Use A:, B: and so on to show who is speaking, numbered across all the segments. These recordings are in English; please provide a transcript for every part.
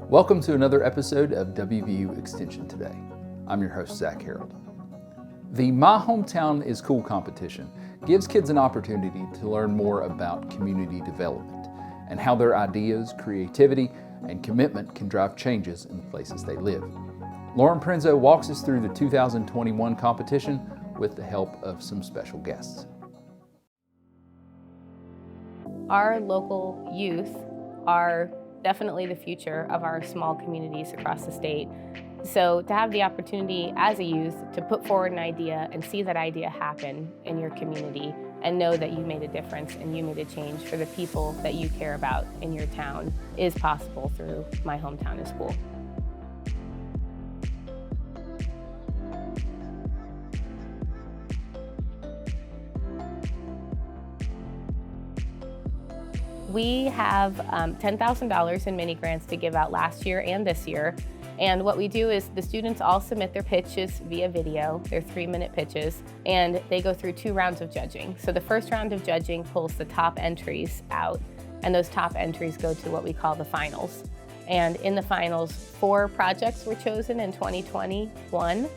A: Welcome to another episode of WVU Extension Today. I'm your host, Zach Harold. The My Hometown is Cool competition gives kids an opportunity to learn more about community development and how their ideas, creativity, and commitment can drive changes in the places they live. Lauren Prenzo walks us through the 2021 competition with the help of some special guests.
B: Our local youth are definitely the future of our small communities across the state. So to have the opportunity as a youth to put forward an idea and see that idea happen in your community and know that you made a difference and you made a change for the people that you care about in your town is possible through My Hometown is Cool. We have $10,000 in mini grants to give out last year and this year. And what we do is the students all submit their pitches via video, their 3-minute pitches, and they go through 2 rounds of judging. So the first round of judging pulls the top entries out, and those top entries go to what we call the finals. And in the finals, 4 projects were chosen in 2021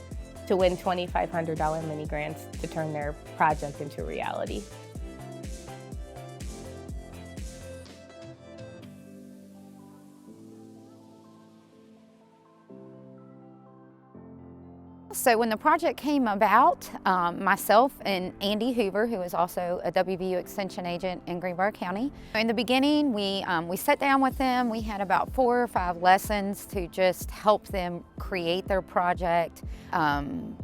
B: to win $2,500 mini grants to turn their project into reality.
C: So when the project came about, myself and Andy Hoover, who is also a WVU Extension agent in Greenbrier County. In the beginning, we sat down with them. We had about 4 or 5 lessons to just help them create their project.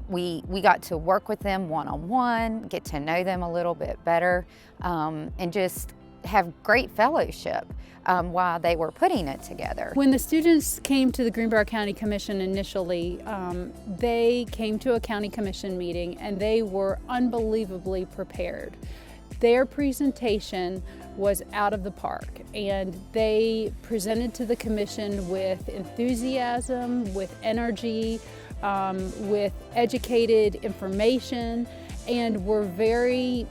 C: We got to work with them one-on-one, get to know them a little bit better, and just have great fellowship while they were putting it together.
D: When the students came to the Greenbrier County Commission initially, they came to a county commission meeting and they were unbelievably prepared. Their presentation was out of the park, and they presented to the commission with enthusiasm, with energy, with educated information, and were very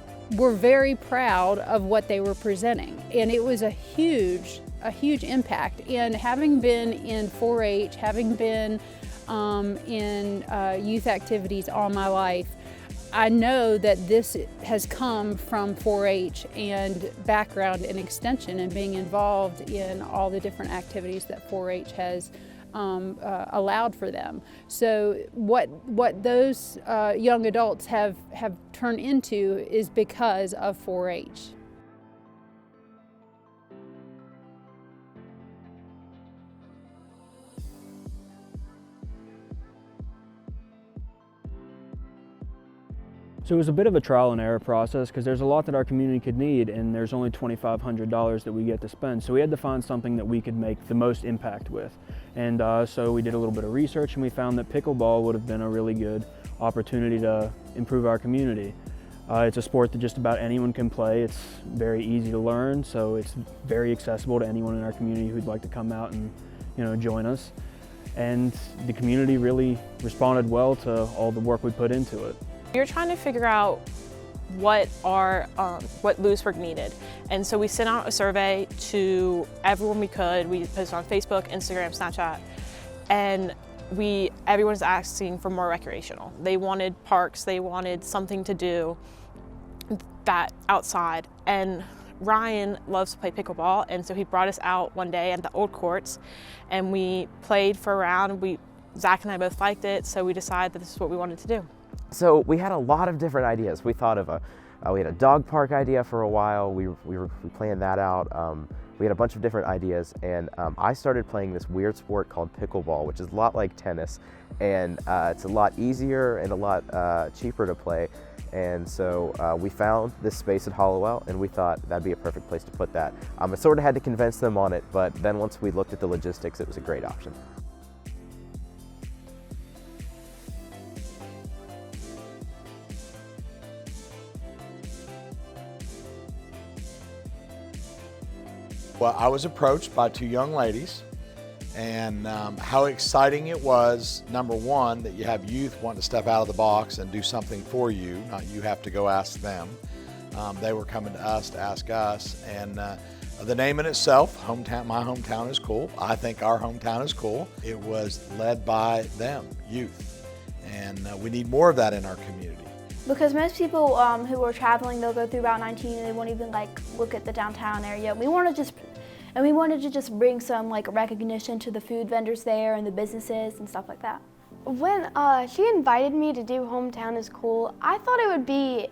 D: proud of what they were presenting. And it was a huge impact. And having been in 4-H, having been in youth activities all my life, I know that this has come from 4-H and background in extension and being involved in all the different activities that 4-H has allowed for them. So what those young adults have turned into is because of 4-H.
E: So it was a bit of a trial and error process because there's a lot that our community could need, and there's only $2,500 that we get to spend. So we had to find something that we could make the most impact with. And so we did a little bit of research, and we found that pickleball would have been a really good opportunity to improve our community. It's a sport that just about anyone can play. It's very easy to learn, so it's very accessible to anyone in our community who'd like to come out and join us. And the community really responded well to all the work we put into it.
F: We were trying to figure out what Lewisburg needed. And so we sent out a survey to everyone we could. We posted on Facebook, Instagram, Snapchat, and everyone's asking for more recreational. They wanted parks, they wanted something to do that outside. And Ryan loves to play pickleball, and so he brought us out one day at the old courts, and we played for a round. Zach and I both liked it, so we decided that this is what we wanted to do.
G: So we had a lot of different ideas. We thought of we had a dog park idea for a while. We planned that out. We had a bunch of different ideas, and I started playing this weird sport called pickleball, which is a lot like tennis, and it's a lot easier and a lot cheaper to play. And so we found this space at Hollowell, and we thought that'd be a perfect place to put that. I sort of had to convince them on it, but then once we looked at the logistics, it was a great option.
H: Well, I was approached by 2 young ladies, and how exciting it was, number one, that you have youth wanting to step out of the box and do something for you, not you have to go ask them. They were coming to us to ask us, and The name in itself, hometown, my hometown is cool. I think our hometown is cool. It was led by them, youth, and we need more of that in our community.
I: Because most people who are traveling, they'll go through Route 19 and they won't even look at the downtown area. We wanted to just bring some recognition to the food vendors there and the businesses and stuff like that.
J: When she invited me to do Hometown is Cool, I thought it would be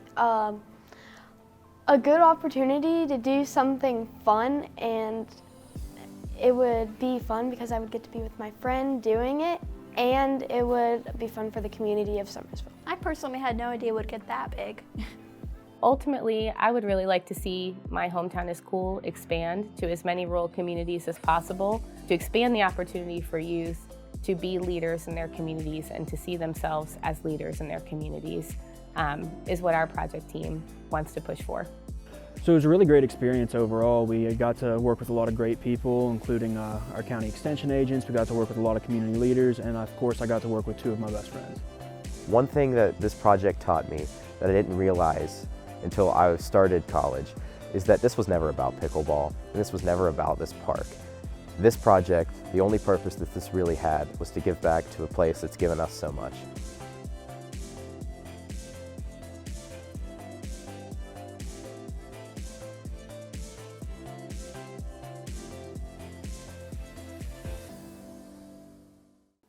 J: a good opportunity to do something fun, and it would be fun because I would get to be with my friend doing it, and it would be fun for the community of Summersville.
I: I personally had no idea it would get that big.
B: Ultimately, I would really like to see My Hometown is Cool expand to as many rural communities as possible, to expand the opportunity for youth to be leaders in their communities and to see themselves as leaders in their communities is what our project team wants to push for.
E: So it was a really great experience overall. We got to work with a lot of great people, including our county extension agents. We got to work with a lot of community leaders, and of course I got to work with two of my best friends.
G: One thing that this project taught me that I didn't realize until I started college is that this was never about pickleball, and this was never about this park. This project, the only purpose that this really had was to give back to a place that's given us so much.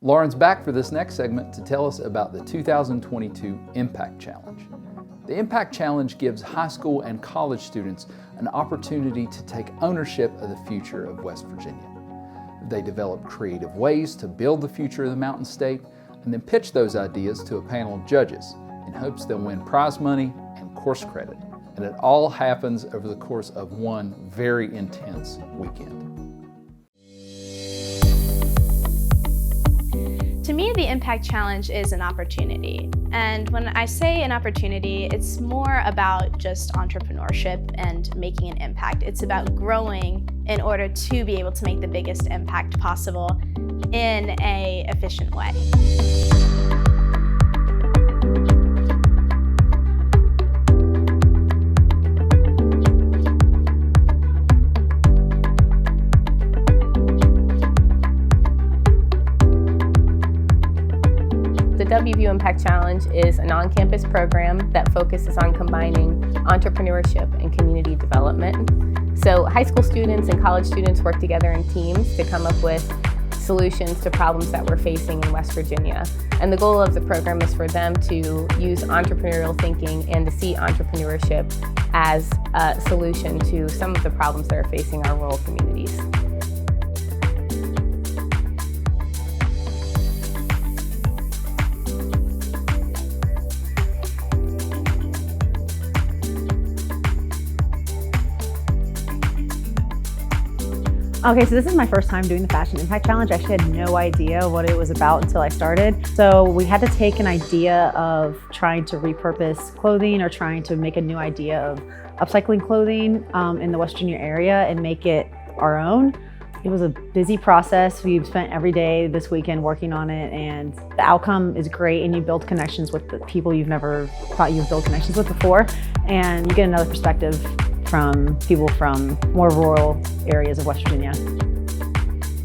A: Lauren's back for this next segment to tell us about the 2022 Impact Challenge. The Impact Challenge gives high school and college students an opportunity to take ownership of the future of West Virginia. They develop creative ways to build the future of the Mountain State and then pitch those ideas to a panel of judges in hopes they'll win prize money and course credit. And it all happens over the course of one very intense weekend.
K: To me, the Impact Challenge is an opportunity. And when I say an opportunity, it's more about just entrepreneurship and making an impact. It's about growing in order to be able to make the biggest impact possible in an efficient way.
B: The WVU Impact Challenge is an on-campus program that focuses on combining entrepreneurship and community development. So high school students and college students work together in teams to come up with solutions to problems that we're facing in West Virginia. And the goal of the program is for them to use entrepreneurial thinking and to see entrepreneurship as a solution to some of the problems that are facing our rural communities.
L: Okay, so this is my first time doing the Fashion Impact Challenge. I actually had no idea what it was about until I started. So we had to take an idea of trying to repurpose clothing or trying to make a new idea of upcycling clothing in the West Virginia area and make it our own. It was a busy process. We spent every day this weekend working on it, and the outcome is great, and you build connections with the people you've never thought you'd build connections with before, and you get another perspective from people from more rural areas of West Virginia.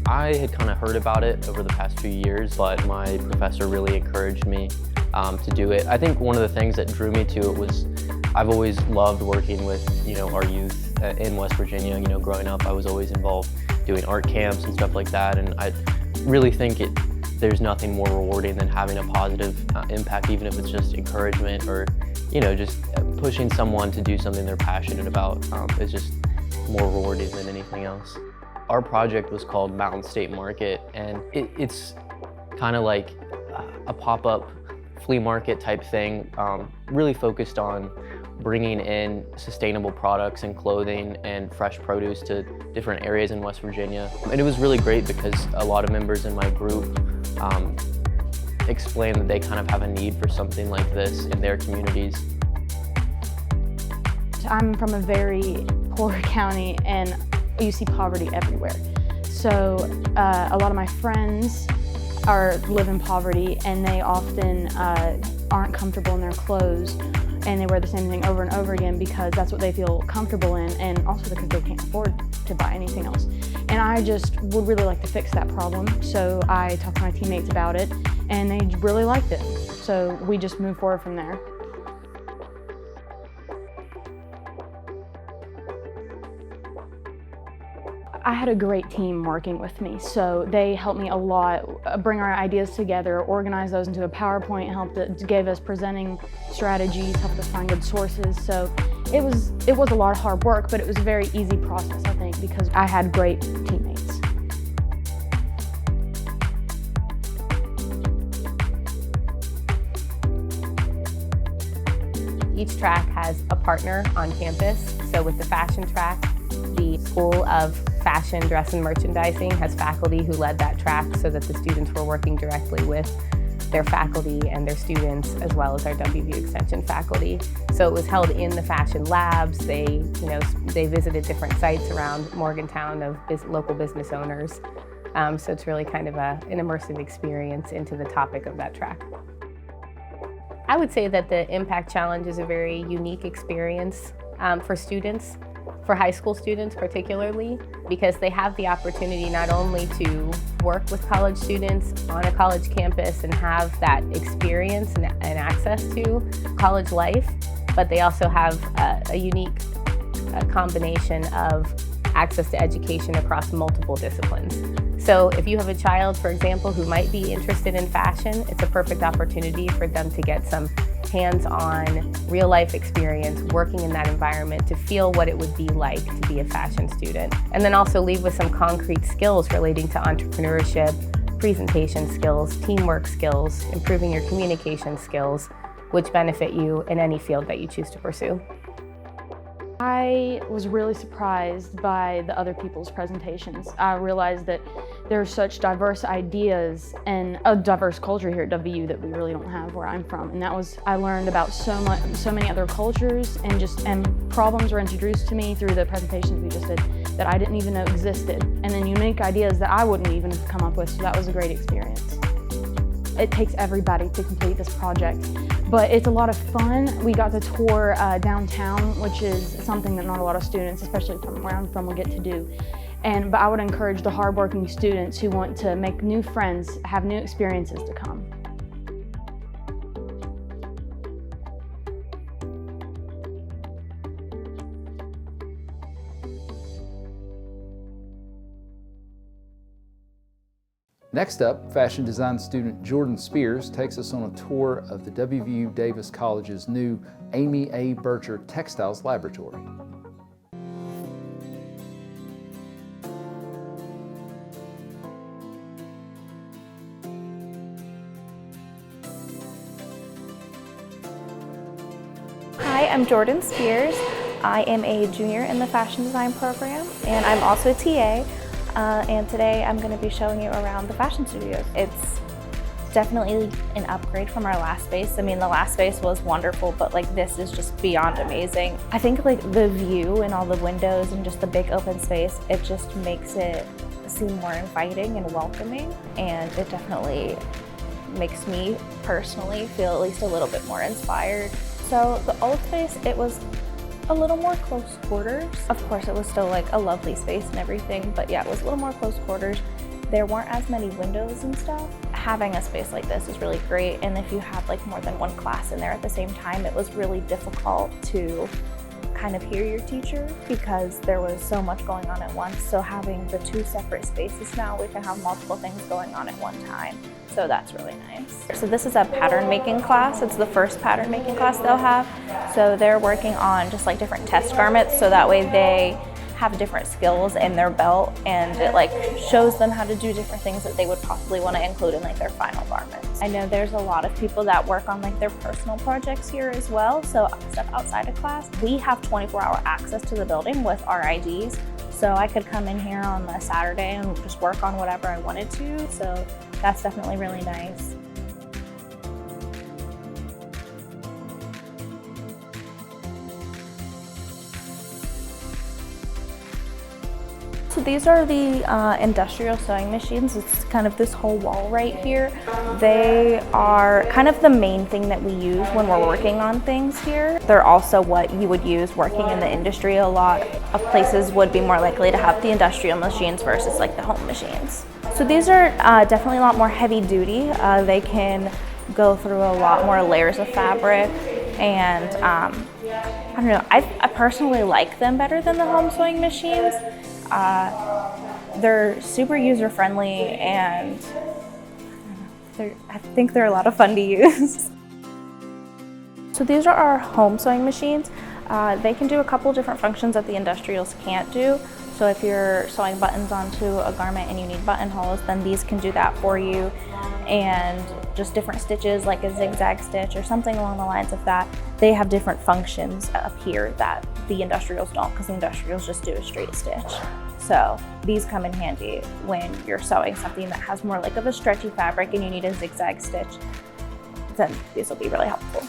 M: I had kind of heard about it over the past few years, but my professor really encouraged me to do it. I think one of the things that drew me to it was I've always loved working with our youth in West Virginia. Growing up, I was always involved doing art camps and stuff like that, and I really think there's nothing more rewarding than having a positive impact, even if it's just encouragement or just pushing someone to do something they're passionate about is just more rewarding than anything else. Our project was called Mountain State Market, and it's kind of like a pop-up flea market type thing, really focused on bringing in sustainable products and clothing and fresh produce to different areas in West Virginia. And it was really great because a lot of members in my group explain that they kind of have a need for something like this in their communities.
J: I'm from a very poor county, and you see poverty everywhere. So a lot of my friends live in poverty, and they often aren't comfortable in their clothes.
N: and they wear the same thing over and over again because that's what they feel comfortable in, and also because they can't afford to buy anything else. And I just would really like to fix that problem, so I talked to my teammates about it, and they really liked it. So we just moved forward from there. I had a great team working with me, so they helped me a lot bring our ideas together, organize those into a PowerPoint, gave us presenting strategies, helped us find good sources. So it was a lot of hard work, but it was a very easy process, I think, because I had great teammates.
B: Each track has a partner on campus. So with the fashion track, the School of Fashion, Dress and Merchandising has faculty who led that track so that the students were working directly with their faculty and their students, as well as our WVU Extension faculty. So it was held in the fashion labs. They visited different sites around Morgantown of local business owners. So it's really kind of an immersive experience into the topic of that track. I would say that the Impact Challenge is a very unique experience for students, for high school students particularly, because they have the opportunity not only to work with college students on a college campus and have that experience and access to college life, but they also have a unique combination of access to education across multiple disciplines. So if you have a child, for example, who might be interested in fashion, it's a perfect opportunity for them to get some hands-on, real-life experience working in that environment to feel what it would be like to be a fashion student. And then also leave with some concrete skills relating to entrepreneurship, presentation skills, teamwork skills, improving your communication skills, which benefit you in any field that you choose to pursue.
N: I was really surprised by the other people's presentations. I realized that there are such diverse ideas and a diverse culture here at WVU that we really don't have where I'm from. And I learned about so many other cultures, and problems were introduced to me through the presentations we just did that I didn't even know existed. And then unique ideas that I wouldn't even have come up with, so that was a great experience. It takes everybody to complete this project, but it's a lot of fun. We got to tour downtown, which is something that not a lot of students, especially from where I'm from, will get to do. But I would encourage the hardworking students who want to make new friends, have new experiences to come.
A: Next up, fashion design student Jordan Spears takes us on a tour of the WVU Davis College's new Amy A. Bircher Textiles Laboratory.
O: Hi, I'm Jordan Spears. I am a junior in the fashion design program, and I'm also a TA. And today I'm going to be showing you around the fashion studios. It's definitely an upgrade from our last space. I mean, the last space was wonderful, but like this is just beyond amazing. I think like the view and all the windows and just the big open space, it just makes it seem more inviting and welcoming, and it definitely makes me personally feel at least a little bit more inspired. So the old space, it was a little more close quarters. Of course, it was still like a lovely space and everything, but yeah, it was a little more close quarters. There weren't as many windows and stuff. Having a space like this is really great, and if you had like more than one class in there at the same time, it was really difficult to kind of hear your teacher because there was so much going on at once. So having the two separate spaces now, we can have multiple things going on at one time. So that's really nice. So this is a pattern making class. It's the first pattern making class they'll have. So they're working on just like different test garments, so that way they have different skills in their belt, and it like shows them how to do different things that they would possibly want to include in like their final garments. I know there's a lot of people that work on like their personal projects here as well, so stuff outside of class. We have 24-hour access to the building with our IDs, so I could come in here on a Saturday and just work on whatever I wanted to, so that's definitely really nice. So these are the industrial sewing machines. It's kind of this whole wall right here. They are kind of the main thing that we use when we're working on things here. They're also what you would use working in the industry. A lot of places would be more likely to have the industrial machines versus like the home machines. So these are definitely a lot more heavy duty. They can go through a lot more layers of fabric, and I don't know, I personally like them better than the home sewing machines. They're super user-friendly, and I think they're a lot of fun to use. So these are our home sewing machines. They can do a couple different functions that the industrials can't do. So if you're sewing buttons onto a garment and you need buttonholes, then these can do that for you. And just different stitches, like a zigzag stitch or something along the lines of that, they have different functions up here that the industrials don't, because the industrials just do a straight stitch. So these come in handy when you're sewing something that has more like of a stretchy fabric and you need a zigzag stitch, then these will be really helpful.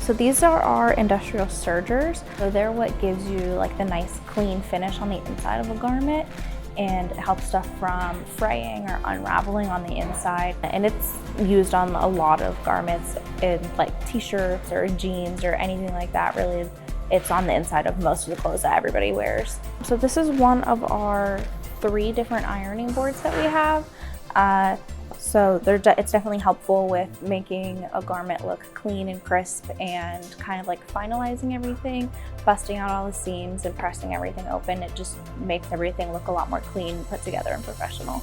O: So these are our industrial sergers. So they're what gives you like the nice clean finish on the inside of a garment, and it helps stuff from fraying or unraveling on the inside. And it's used on a lot of garments in like t-shirts or jeans or anything like that. Really, it's on the inside of most of the clothes that everybody wears. So this is one of our 3 different ironing boards that we have. So it's definitely helpful with making a garment look clean and crisp and kind of like finalizing everything, busting out all the seams and pressing everything open. It just makes everything look a lot more clean, put together, and professional.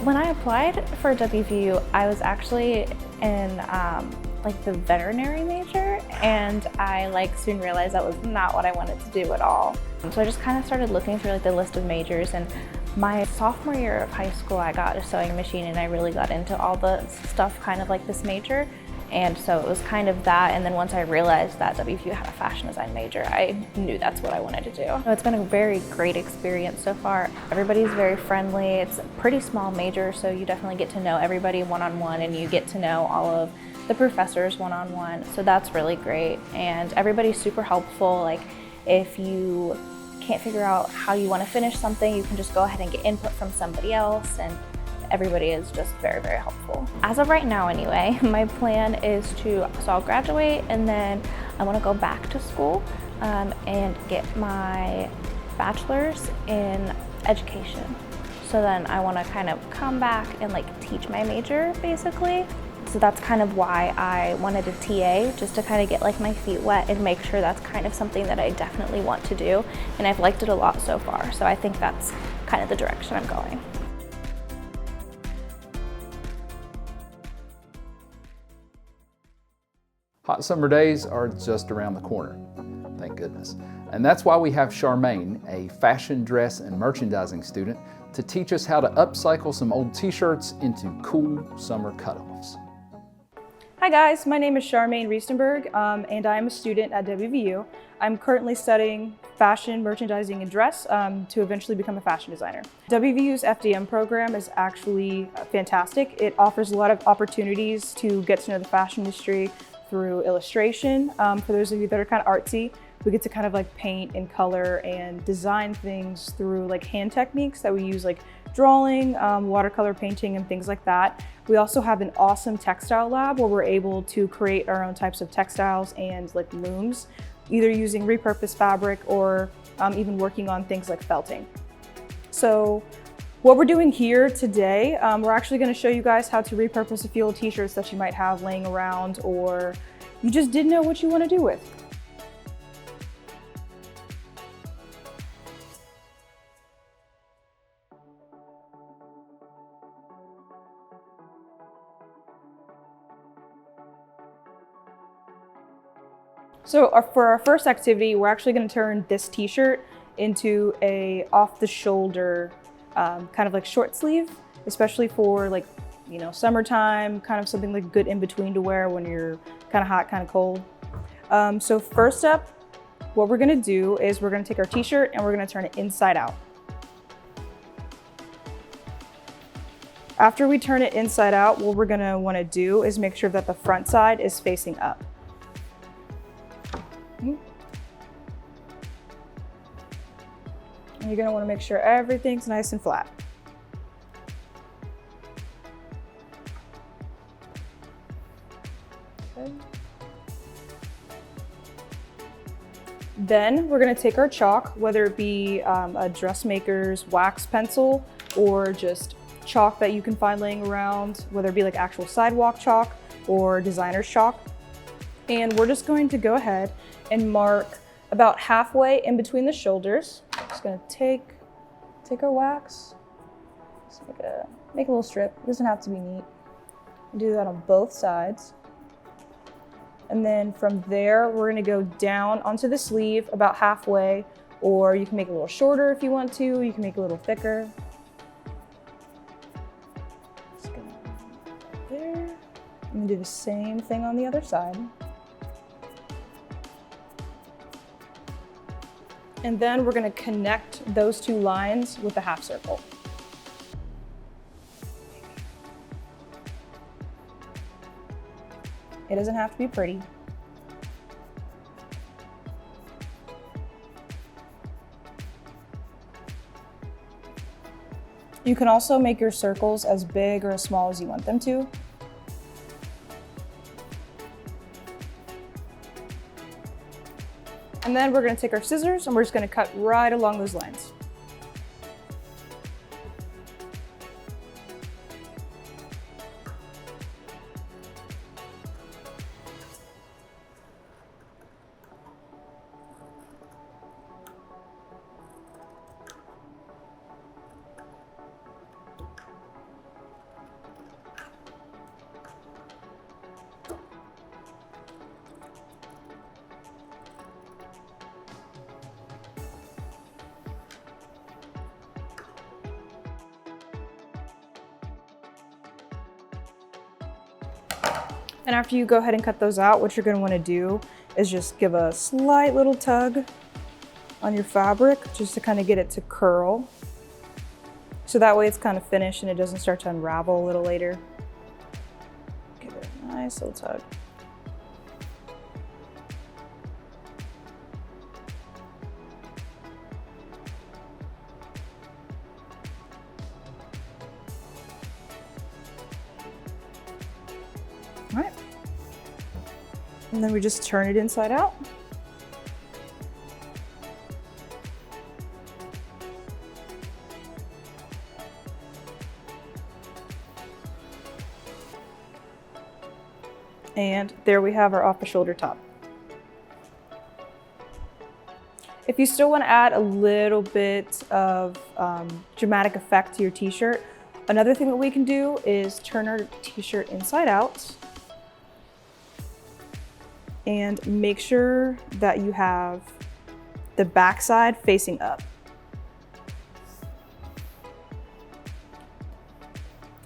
O: When I applied for WVU, I was actually in like the veterinary major, and I like soon realized that was not what I wanted to do at all. So I just kind of started looking through like the list of majors, and my sophomore year of high school I got a sewing machine and I really got into all the stuff kind of like this major. And so it was kind of that, and then once I realized that WVU had a fashion design major, I knew that's what I wanted to do. It's been a very great experience so far. Everybody's very friendly. It's a pretty small major, so you definitely get to know everybody one-on-one, and you get to know all of the professors one-on-one, so that's really great. And everybody's super helpful. Like if you can't figure out how you want to finish something, you can just go ahead and get input from somebody else, and everybody is just very, very helpful. As of right now anyway, my plan is so I'll graduate and then I want to go back to school and get my bachelor's in education. So then I want to kind of come back and like teach my major basically. So that's kind of why I wanted a TA, just to kind of get like my feet wet and make sure that's kind of something that I definitely want to do. And I've liked it a lot so far. So I think that's kind of the direction I'm going.
A: Hot summer days are just around the corner, thank goodness. And that's why we have Charmaine, a fashion, dress, and merchandising student, to teach us how to upcycle some old t-shirts into cool summer cutoffs.
P: Hi guys, my name is Charmaine Riestenberg, and I'm a student at WVU. I'm currently studying fashion, merchandising, and dress to eventually become a fashion designer. WVU's FDM program is actually fantastic. It offers a lot of opportunities to get to know the fashion industry through illustration. For those of you that are kind of artsy, we get to kind of like paint and color and design things through like hand techniques that we use, like drawing, watercolor painting, and things like that. We also have an awesome textile lab where we're able to create our own types of textiles and like looms, either using repurposed fabric or even working on things like felting. So what we're doing here today, we're actually going to show you guys how to repurpose a few old t-shirts that you might have laying around or you just didn't know what you want to do with. So for our first activity, we're actually going to turn this t-shirt into a off-the-shoulder kind of like short sleeve, especially for like, you know, summertime, kind of something like good in between to wear when you're kind of hot, kind of cold. So first up, what we're going to do is we're going to take our t-shirt and we're going to turn it inside out. After we turn it inside out, what we're gonna wanna do is make sure that the front side is facing up. And you're gonna wanna make sure everything's nice and flat. Okay. Then we're gonna take our chalk, whether it be a dressmaker's wax pencil or just chalk that you can find laying around, whether it be like actual sidewalk chalk or designer's chalk. And we're just going to go ahead and mark about halfway in between the shoulders. Just gonna take our wax, just make a little strip. It doesn't have to be neat. Do that on both sides. And then from there, we're gonna go down onto the sleeve about halfway, or you can make it a little shorter if you want to. You can make it a little thicker. Just gonna there. I'm gonna do the same thing on the other side. And then we're gonna connect those two lines with a half circle. It doesn't have to be pretty. You can also make your circles as big or as small as you want them to. And then we're gonna take our scissors and we're just gonna cut right along those lines. And after you go ahead and cut those out, what you're gonna wanna do is just give a slight little tug on your fabric just to kind of get it to curl. So that way it's kind of finished and it doesn't start to unravel a little later. Give it a nice little tug. All right. And then we just turn it inside out. And there we have our off the shoulder top. If you still want to add a little bit of dramatic effect to your t-shirt, another thing that we can do is turn our t-shirt inside out and make sure that you have the back side facing up.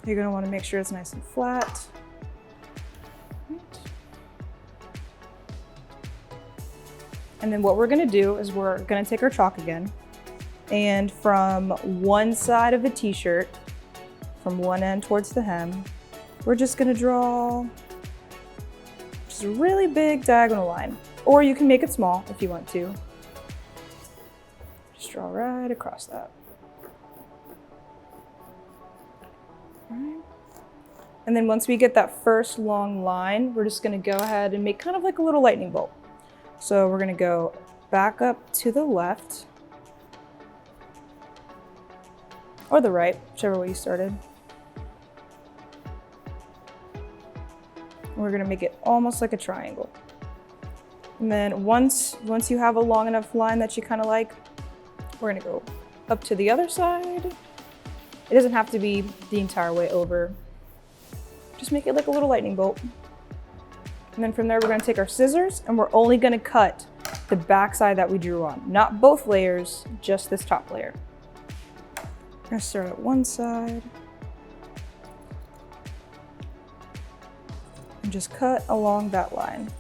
P: You're going to want to make sure it's nice and flat. And then what we're gonna do is we're gonna take our chalk again, and from one side of the t-shirt, from one end towards the hem, we're just gonna draw just a really big diagonal line. Or you can make it small if you want to. Just draw right across that. All right. And then once we get that first long line, we're just gonna go ahead and make kind of like a little lightning bolt. So we're gonna go back up to the left, or the right, whichever way you started. And we're gonna make it almost like a triangle. And then once you have a long enough line that you kind of like, we're gonna go up to the other side. It doesn't have to be the entire way over. Just make it like a little lightning bolt. And then from there, we're gonna take our scissors and we're only gonna cut the back side that we drew on. Not both layers, just this top layer. We're gonna start at one side. And just cut along that line.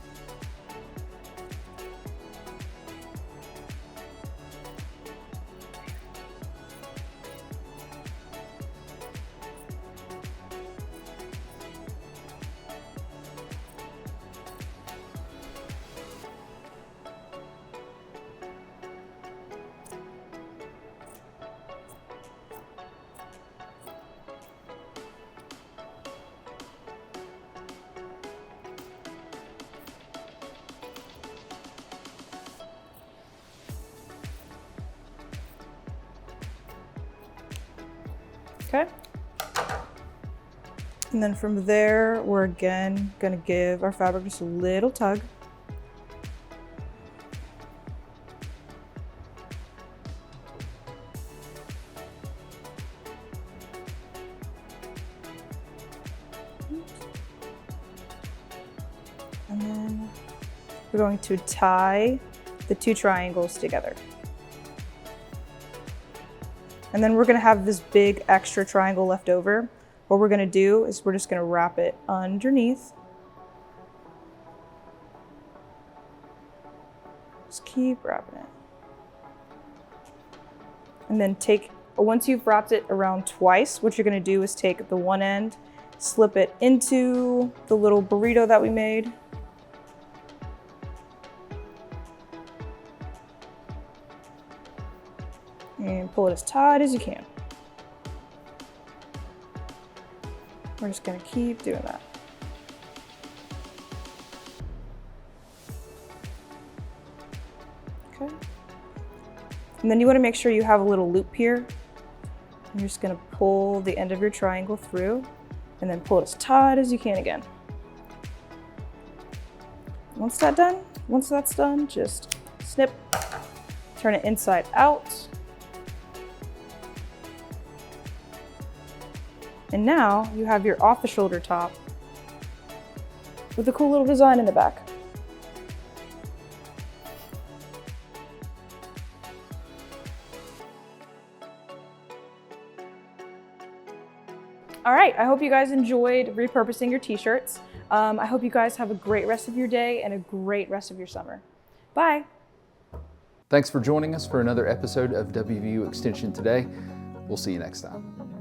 P: Okay. And then from there, we're again gonna give our fabric just a little tug. And then we're going to tie the two triangles together. And then we're gonna have this big extra triangle left over. What we're gonna do is we're just gonna wrap it underneath. Just keep wrapping it. And then once you've wrapped it around twice, what you're gonna do is take the one end, slip it into the little burrito that we made. And pull it as tight as you can. We're just gonna keep doing that. Okay. And then you wanna make sure you have a little loop here. And you're just gonna pull the end of your triangle through and then pull it as tight as you can again. Once that's done, just snip, turn it inside out. And now you have your off-the-shoulder top with a cool little design in the back. All right, I hope you guys enjoyed repurposing your t-shirts. I hope you guys have a great rest of your day and a great rest of your summer. Bye.
A: Thanks for joining us for another episode of WVU Extension Today. We'll see you next time.